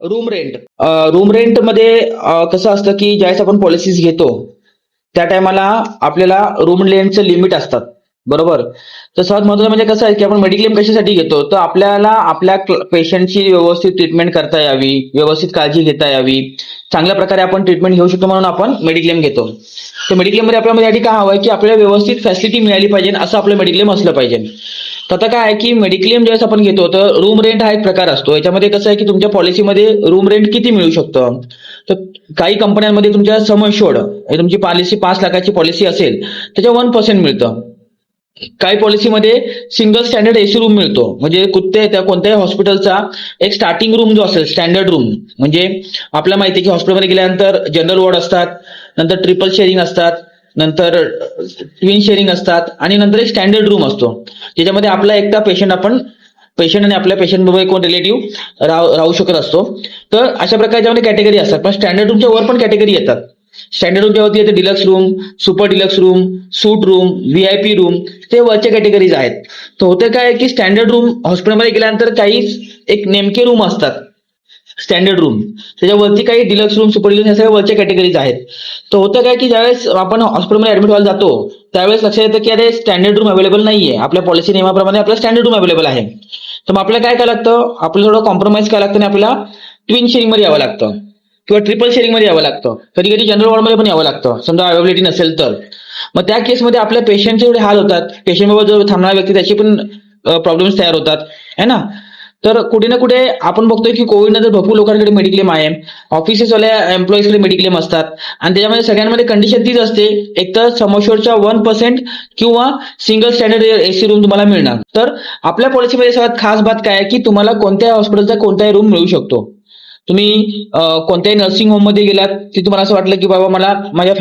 Room rent. Room rent मध्ये कसं असतं की ज्यावेळेस आपण पॉलिसीज घेतो त्या टायमाला आपल्याला रूम रेंटचं लिमिट असतात. बरोबर. तर सर्वात महत्त्वाचं म्हणजे कसं आहे की आपण मेडिक्लेम कशासाठी घेतो, तर आपल्याला आपल्या पेशंटची व्यवस्थित ट्रीटमेंट करता यावी, व्यवस्थित काळजी घेता यावी, चांगल्या प्रकारे आपण ट्रीटमेंट घेऊ शकतो म्हणून आपण मेडिक्लेम घेतो. तर मेडिक्लेम मध्ये आपल्याला यासाठी काय हवं की आपल्याला व्यवस्थित फॅसिलिटी मिळाली पाहिजे असं आपलं मेडिक्लेम असलं पाहिजे. तर आता काय आहे की मेडिक्लेम ज्यावेळेस आपण घेतो तर रूम रेंट हा एक प्रकार असतो. याच्यामध्ये कसं आहे की तुमच्या पॉलिसीमध्ये रूम रेंट किती मिळू शकतं, तर काही कंपन्यांमध्ये तुमच्या सम एश्युर्ड तुमची पॉलिसी 5 लाखाची पॉलिसी असेल त्याच्या 1% मिळतं. काही पॉलिसीमध्ये सिंगल स्टँडर्ड एसी रूम मिळतो, म्हणजे त्या कोणत्याही हॉस्पिटलचा एक स्टार्टिंग रूम जो असेल स्टँडर्ड रूम, म्हणजे आपल्याला माहिती आहे की हॉस्पिटलमध्ये गेल्यानंतर जनरल वॉर्ड असतात, नंतर ट्रिपल शेअरिंग असतात, नंतर ट्विन शेअरिंग असतात आणि नंतर एक स्टँडर्ड रूम असतो ज्याच्यामध्ये आपला एकटा पेशंट आणि आपल्या पेशंट बरोबर कोण रिलेटिव्ह राहू शकत असतो. तर अशा प्रकारच्या कॅटेगरी असतात. पण स्टँडर्ड रूमच्या वर पण कॅटेगरी येतात. स्टँडर्ड रूमच्या वरती येते deluxe room, super deluxe room, suite room, VIP room, ते वरच्या कॅटेगरीज आहेत. तर होतं काय की स्टँडर्ड रूम हॉस्पिटलमध्ये गेल्यानंतर काही एक नेमके रूम असतात स्टँडर्ड रूम, त्याच्यावरती काही डिलक्स रूम, सुपर डिलक्स, या सगळ्या वरच्या कॅटेगरीज आहेत. तर होतं काय की ज्यावेळेस आपण हॉस्पिटलमध्ये ऍडमिट व्हायला जातो त्यावेळेस लक्षात येतं की अरे स्टँडर्ड रूम अवेलेबल नाहीये, आपल्या पॉलिसी नियमाप्रमाणे आपल्याला स्टँडर्ड रूम अवेलेबल आहे. तर मग आपल्याला काय करावं लागतं, आपल्याला थोडं कॉम्प्रोमाइज करावं लागतं आणि आपल्याला ट्विन शेअरिंग मध्ये यावं लागतं किंवा ट्रिपल शेअरिंग मध्ये यावं लागतं. कधी कधी जनरल वॉर्डमध्ये पण यावं लागतं समजा अवेलेबिलिटी नसेल तर. मग त्या केसमध्ये आपल्या पेशंटचे एवढे हाल होतात, पेशंट बरोबर जो थांबणारा व्यक्ती त्याची पण प्रॉब्लेम्स तयार होतात है ना. तर कुठे ना कुठे आपण बघतोय की कोविड नंतर भरपूर लोकांकडे मेडिक्लेम आहे, ऑफिसेसवाल्या एम्प्लॉईजकडे मेडिक्लेम असतात आणि त्याच्यामध्ये सगळ्यांमध्ये कंडिशन तीच असते, एक तर समोरच्या 1% किंवा सिंगल स्टँडर्ड एसी रूम तुम्हाला मिळणार. तर आपल्या पॉलिसीमध्ये सगळ्यात खास बात काय आहे की तुम्हाला कोणत्याही हॉस्पिटलचा कोणताही रूम मिळू शकतो. तुम्ही कोणत्याही नर्सिंग होम मध्ये गेलात की तुम्हाला असं वाटलं की बाबा मला माझ्या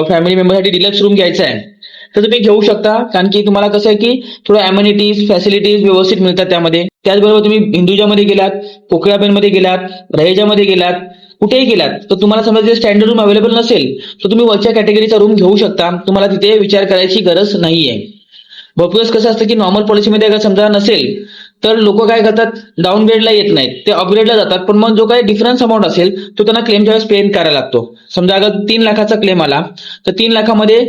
फॅमिली मेंबरसाठी डिलक्स रूम घ्यायचा आहे तर तुम्ही घेऊ शकता, कारण की तुम्हाला कसं आहे की थोडं अम्युनिटीज फॅसिलिटीज व्यवस्थित मिळतात त्यामध्ये. त्याचबरोबर तुम्ही हिंदुजामध्ये गेलात, कोकिळाबेनमध्ये गेलात, रहेजामध्ये गेलात, कुठेही गेलात तर तुम्हाला समजा जे स्टँडर्ड रूम अवेलेबल नसेल तर तुम्ही वरच्या कॅटेगरीचा रूम घेऊ शकता, तुम्हाला तिथे विचार करायची गरज नाहीये. भरपूर वेळेस कसं असतं की नॉर्मल पॉलिसीमध्ये अगर समजा नसेल तर लोक काय करतात, डाऊनग्रेडला येत नाहीत, ते अपग्रेडला जातात. पण मग जो काही डिफरन्स अमाऊंट असेल तो त्यांना क्लेमच्या वेळेस पे करायला लागतो. समजा अगर 3 लाखाचा क्लेम आला तर 3 लाखामध्ये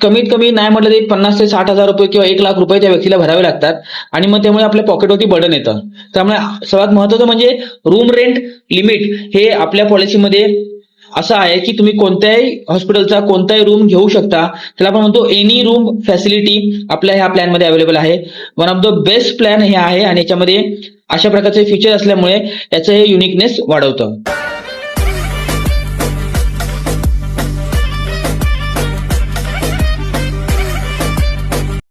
कमीत कमी नाही म्हटलं तरी 50 ते 60 हजार रुपये किंवा 1 लाख रुपये त्या व्यक्तीला भरावे लागतात आणि मग त्यामुळे आपल्या पॉकेटवरती बर्डन येतं. त्यामुळे सर्वात महत्वाचं म्हणजे रूम रेंट लिमिट हे आपल्या पॉलिसीमध्ये असं आहे की तुम्ही कोणत्याही हॉस्पिटलचा कोणताही रूम घेऊ शकता. त्याला आपण म्हणतो एनी रूम फॅसिलिटी आपल्या ह्या प्लॅन मध्ये अवेलेबल आहे. One of the best plan हे आहे आणि याच्यामध्ये अशा प्रकारचे फीचर असल्यामुळे याचं हे युनिकनेस वाढवतं.